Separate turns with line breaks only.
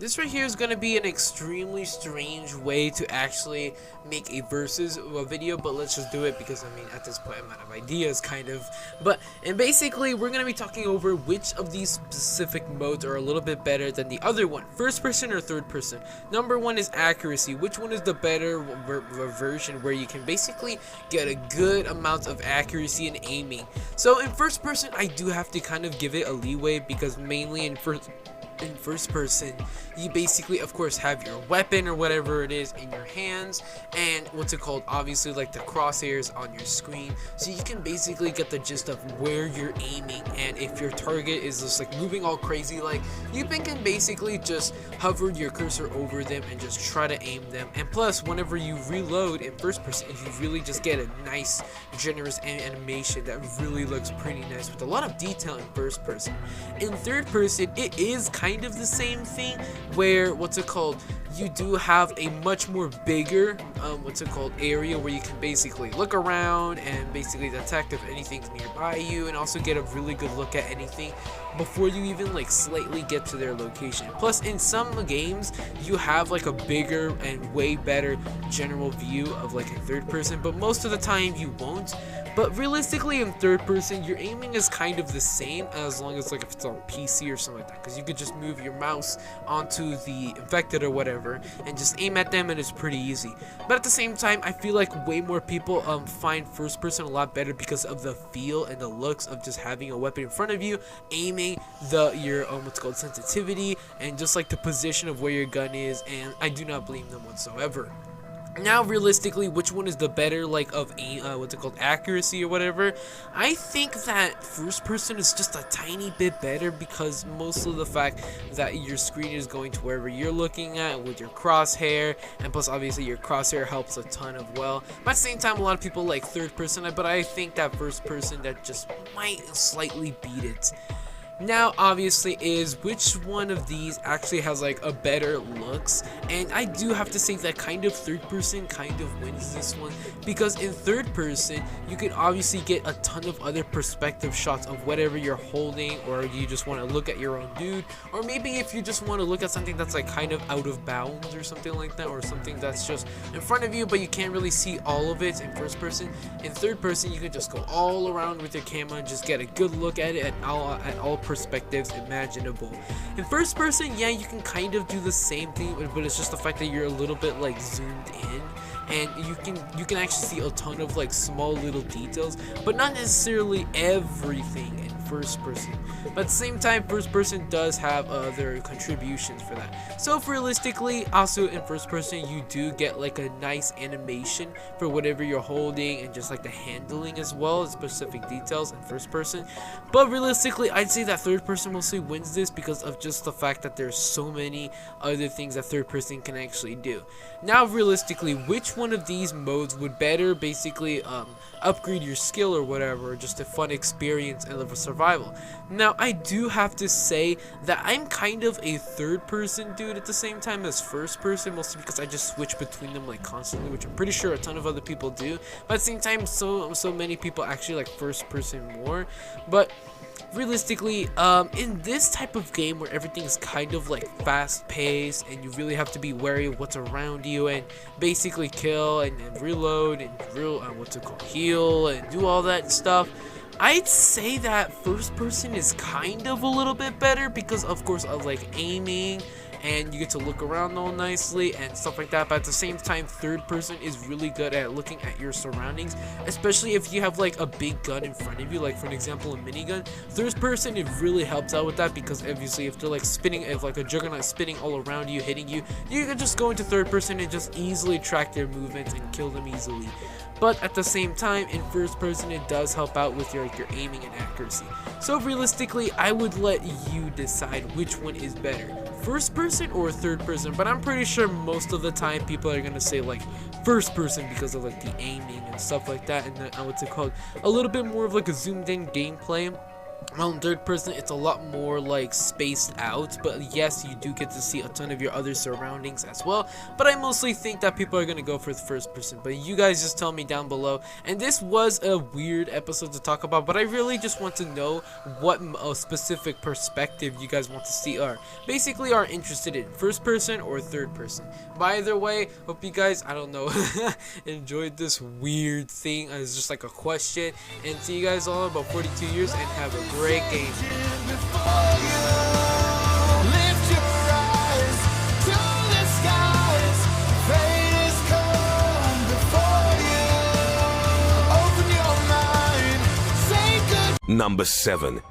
This right here is going to be an extremely strange way to actually make a versus video, but let's just do it because, I mean, at this point I'm out of ideas, kind of. And basically, we're going to be talking over which of these specific modes are a little bit better than the other one. First person or third person. Number one is accuracy. Which one is the better version where you can basically get a good amount of accuracy in aiming? So in first person, I do have to kind of give it a leeway because mainly in first person, you basically of course have your weapon or whatever it is in your hands, and what's it called, obviously like the crosshairs on your screen, so you can basically get the gist of where you're aiming. And if your target is just like moving all crazy, like you can basically just hover your cursor over them and just try to aim them. And plus, whenever you reload in first person, you really just get a nice generous animation that really looks pretty nice with a lot of detail in first person. In third person, it is kind of the same thing, where what's it called, you do have a much more bigger area where you can basically look around and basically detect if anything's nearby you, and also get a really good look at anything before you even like slightly get to their location. Plus, in some games you have like a bigger and way better general view of like a third person, but most of the time you won't. But realistically, in third person, your aiming is kind of the same, as long as like if it's on PC or something like that, because you could just move your mouse onto the infected or whatever and just aim at them, and it's pretty easy. But at the same time, I feel like way more people find first person a lot better because of the feel and the looks of just having a weapon in front of you, aiming, your sensitivity, and just like the position of where your gun is. And I do not blame them whatsoever. Now, realistically, which one is the better, like, of accuracy or whatever? I think that first person is just a tiny bit better, because most of the fact that your screen is going to wherever you're looking at with your crosshair, and plus obviously your crosshair helps a ton of well. But at the same time, a lot of people like third person, but I think that first person that just might slightly beat it. Now, obviously, is which one of these actually has like a better looks, and I do have to say that kind of third person kind of wins this one, because in third person you can obviously get a ton of other perspective shots of whatever you're holding, or you just want to look at your own dude, or maybe if you just want to look at something that's like kind of out of bounds or something like that, or something that's just in front of you but you can't really see all of it in first person. In third person, you can just go all around with your camera and just get a good look at it at all perspectives imaginable. In first person, yeah, you can kind of do the same thing, but it's just the fact that you're a little bit like zoomed in, and you can actually see a ton of like small little details, but not necessarily everything in first person. But at the same time, first person does have other contributions for that. So realistically, also in first person, you do get like a nice animation for whatever you're holding, and just like the handling as well as specific details in first person. But realistically, I'd say that third person mostly wins this because of just the fact that there's so many other things that third person can actually do. Now, realistically, which one of these modes would better basically upgrade your skill or whatever, or just a fun experience and live a survival? Now, I do have to say that I'm kind of a third person dude at the same time as first person, mostly because I just switch between them like constantly, which I'm pretty sure a ton of other people do. But at the same time, so many people actually like first person more. But realistically, in this type of game where everything's kind of like fast paced, and you really have to be wary of what's around you, and basically kill and reload and heal and do all that stuff, I'd say that first person is kind of a little bit better because of course of like aiming, and you get to look around all nicely and stuff like that. But at the same time, third person is really good at looking at your surroundings, especially if you have like a big gun in front of you, like for an example a minigun. Third person, it really helps out with that, because obviously if they're like spinning, if like a juggernaut spinning all around you hitting you, you can just go into third person and just easily track their movements and kill them easily. But at the same time, in first person, it does help out with your aiming and accuracy. So realistically, I would let you decide which one is better, first person or third person. But I'm pretty sure most of the time people are gonna say like first person because of like the aiming and stuff like that, and a little bit more of like a zoomed in gameplay. Well, in third person, it's a lot more like spaced out, but yes, you do get to see a ton of your other surroundings as well. But I mostly think that people are gonna go for the first person. But you guys just tell me down below. And this was a weird episode to talk about, but I really just want to know what specific perspective you guys want to see basically are interested in, first person or third person. By the way, hope you guys, I don't know, enjoyed this weird thing as just like a question. And see you guys all in about 42 years and have a great game.
Number 7.